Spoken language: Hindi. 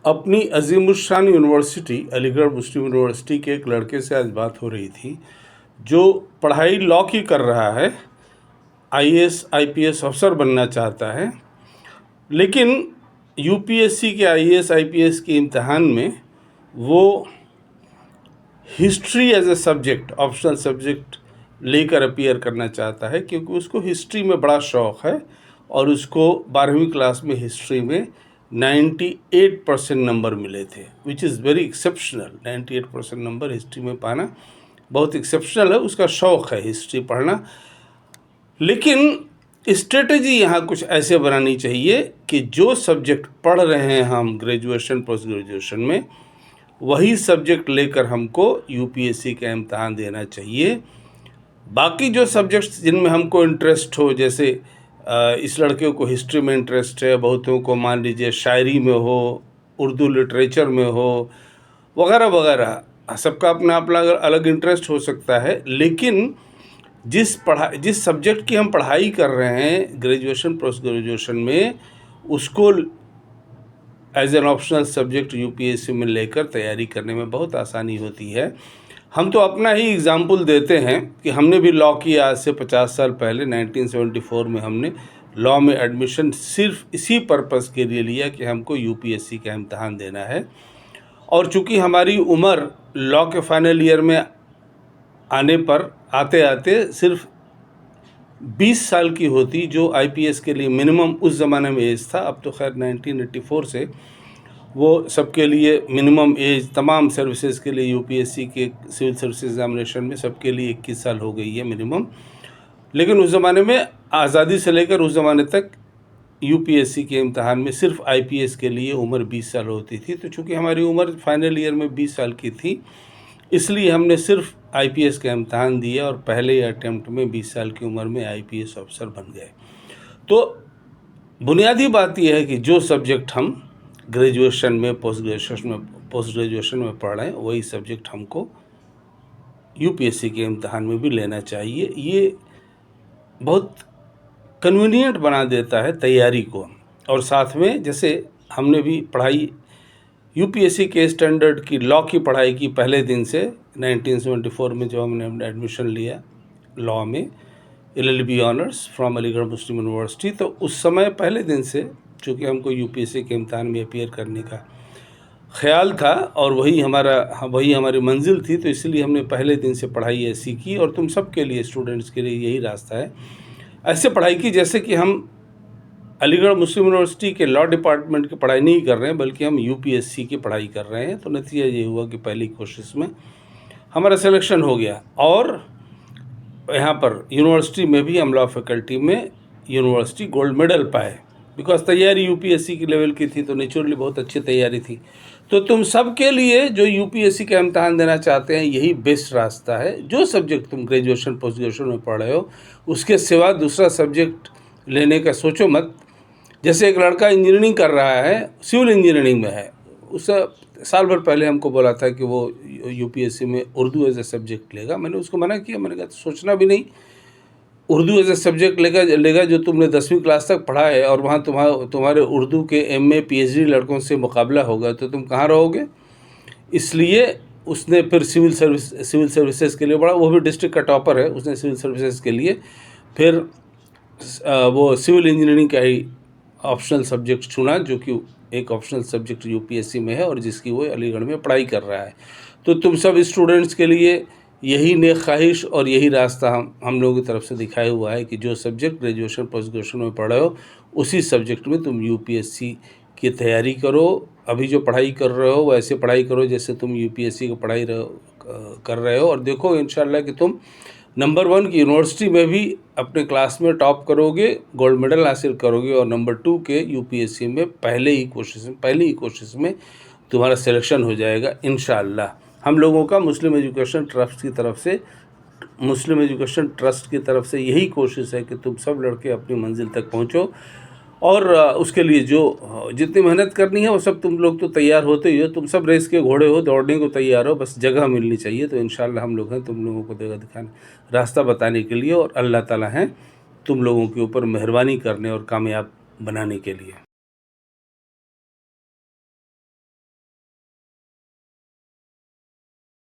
अपनी अजीमुशान यूनिवर्सिटी अलीगढ़ मुस्लिम यूनिवर्सिटी के एक लड़के से आज बात हो रही थी जो पढ़ाई लॉ की कर रहा है, आईएएस आईपीएस अफसर बनना चाहता है, लेकिन यूपीएससी के आईएएस आईपीएस के इम्तहान में वो history as a subject, optional subject लेकर अपीयर करना चाहता है क्योंकि उसको हिस्ट्री में बड़ा शौक़ है और उसको 12वीं क्लास में हिस्ट्री में 98% नंबर मिले थे, which is very exceptional. 98% number history में पाना बहुत एक्सेप्शनल है। उसका शौक़ है हिस्ट्री पढ़ना, लेकिन स्ट्रेटजी यहाँ कुछ ऐसे बनानी चाहिए कि जो सब्जेक्ट पढ़ रहे हैं हम ग्रेजुएशन पोस्ट ग्रेजुएशन में, वही सब्जेक्ट लेकर हमको यूपीएससी का इम्तहान देना चाहिए। बाकी जो सब्जेक्ट्स जिनमें हमको इंटरेस्ट हो, जैसे इस लड़के को हिस्ट्री में इंटरेस्ट है, बहुतों को मान लीजिए शायरी में हो, उर्दू लिटरेचर में हो, वगैरह वगैरह, सबका अपना अपना अलग इंटरेस्ट हो सकता है। लेकिन जिस सब्जेक्ट की हम पढ़ाई कर रहे हैं ग्रेजुएशन पोस्ट ग्रेजुएशन में, उसको as an optional subject UPSC में लेकर तैयारी करने में बहुत आसानी होती है। हम तो अपना ही एग्ज़ाम्पल देते हैं कि हमने भी लॉ किया आज से 50 साल पहले। 1974 में हमने लॉ में एडमिशन सिर्फ इसी पर्पज़ के लिए लिया कि हमको यूपीएससी का इम्तहान देना है। और चूँकि हमारी उम्र लॉ के फाइनल ईयर में आने पर आते आते सिर्फ 20 साल की होती, जो आईपीएस के लिए मिनिमम उस ज़माने में एज था। अब तो खैर 1984 से वो सबके लिए मिनिमम एज तमाम सर्विसेज के लिए यूपीएससी के सिविल सर्विस एग्जामिनेशन में सबके लिए 21 साल हो गई है मिनिमम। लेकिन उस ज़माने में आज़ादी से लेकर उस ज़माने तक यूपीएससी के इम्तहान में सिर्फ आईपीएस के लिए उम्र 20 साल होती थी। तो चूँकि हमारी उम्र फाइनल ईयर में 20 साल की थी, इसलिए हमने सिर्फ आईपीएस का इम्तहान दिया और पहले अटेम्प्ट में 20 साल की उम्र में आईपीएस अफसर बन गए। तो बुनियादी बात यह है कि जो सब्जेक्ट हम ग्रेजुएशन में पोस्ट ग्रेजुएशन में पढ़ रहे हैं, वही सब्जेक्ट हमको यूपीएससी के इम्तहान में भी लेना चाहिए। ये बहुत कन्वीनियंट बना देता है तैयारी को। और साथ में जैसे हमने भी पढ़ाई यूपीएससी के स्टैंडर्ड की लॉ की पढ़ाई की पहले दिन से। 1974 में जब हमने एडमिशन लिया लॉ में LLB honours from Aligarh Muslim university, तो उस समय पहले दिन से चूँकि हमको यूपीएससी के इम्तहान में अपीयर करने का ख्याल था और वही हमारी मंजिल थी, तो इसलिए हमने पहले दिन से पढ़ाई ऐसी की। और तुम सब के लिए, स्टूडेंट्स के लिए यही रास्ता है, ऐसे पढ़ाई की जैसे कि हम अलीगढ़ मुस्लिम यूनिवर्सिटी के लॉ डिपार्टमेंट की पढ़ाई नहीं कर रहे हैं, बल्कि हम यूपीएससी की पढ़ाई कर रहे हैं। तो नतीजा ये हुआ कि पहली कोशिश में हमारा सिलेक्शन हो गया और यहाँ पर यूनिवर्सिटी में भी हम लॉ फैकल्टी में यूनिवर्सिटी गोल्ड मेडल पाए। बिकॉज तैयारी यूपीएससी की लेवल की थी, तो नेचुरली बहुत अच्छी तैयारी थी। तो तुम सब के लिए जो यूपीएससी का इम्तहान देना चाहते हैं, यही बेस्ट रास्ता है। जो सब्जेक्ट तुम ग्रेजुएशन पोस्ट ग्रेजुएशन में पढ़ रहे हो, उसके सिवा दूसरा सब्जेक्ट लेने का सोचो मत। जैसे एक लड़का इंजीनियरिंग कर रहा है, सिविल इंजीनियरिंग में है, उससे साल भर पहले हमको बोला था कि वो यूपीएससी में उर्दू एज ए सब्जेक्ट लेगा। मैंने उसको मना किया, मैंने कहा सोचना भी नहीं, उर्दू एज ए सब्जेक्ट लेगा जो तुमने 10वीं क्लास तक पढ़ा है, और वहाँ तुम्हारे उर्दू के MA PhD लड़कों से मुकाबला होगा, तो तुम कहाँ रहोगे। इसलिए उसने फिर सिविल सर्विसेज के लिए पढ़ा। वो भी डिस्ट्रिक्ट का टॉपर है, उसने सिविल सर्विसेज के लिए फिर वो सिविल इंजीनियरिंग का ही ऑप्शनल सब्जेक्ट चुना, जो कि एक ऑप्शनल सब्जेक्ट यूपीएससी में है और जिसकी वो अलीगढ़ में पढ़ाई कर रहा है। तो तुम सब स्टूडेंट्स के लिए यही नेक ख्वाहिश और यही रास्ता हम लोगों की तरफ से दिखाया हुआ है कि जो सब्जेक्ट ग्रेजुएशन पोस्ट ग्रेजुएशन में पढ़ रहे हो, उसी सब्जेक्ट में तुम यूपीएससी की तैयारी करो। अभी जो पढ़ाई कर रहे हो वैसे पढ़ाई करो जैसे तुम यूपीएससी की पढ़ाई कर रहे हो, और देखो इंशाल्लाह कि तुम नंबर 1 की यूनिवर्सिटी में भी अपने क्लास में टॉप करोगे, गोल्ड मेडल हासिल करोगे, और नंबर 2 के यूपीएससी में पहली ही कोशिश में तुम्हारा सिलेक्शन हो जाएगा इंशाल्लाह। हम लोगों का मुस्लिम एजुकेशन ट्रस्ट की तरफ से यही कोशिश है कि तुम सब लड़के अपनी मंजिल तक पहुँचो, और उसके लिए जो जितनी मेहनत करनी है वो सब तुम लोग तो तैयार होते ही हो। तुम सब रेस के घोड़े हो, दौड़ने को तैयार हो, बस जगह मिलनी चाहिए। तो इंशाल्लाह हम लोग हैं तुम लोगों को जगह दिखाने, रास्ता बताने के लिए, और अल्लाह ताला हैं तुम लोगों के ऊपर मेहरबानी करने और कामयाब बनाने के लिए।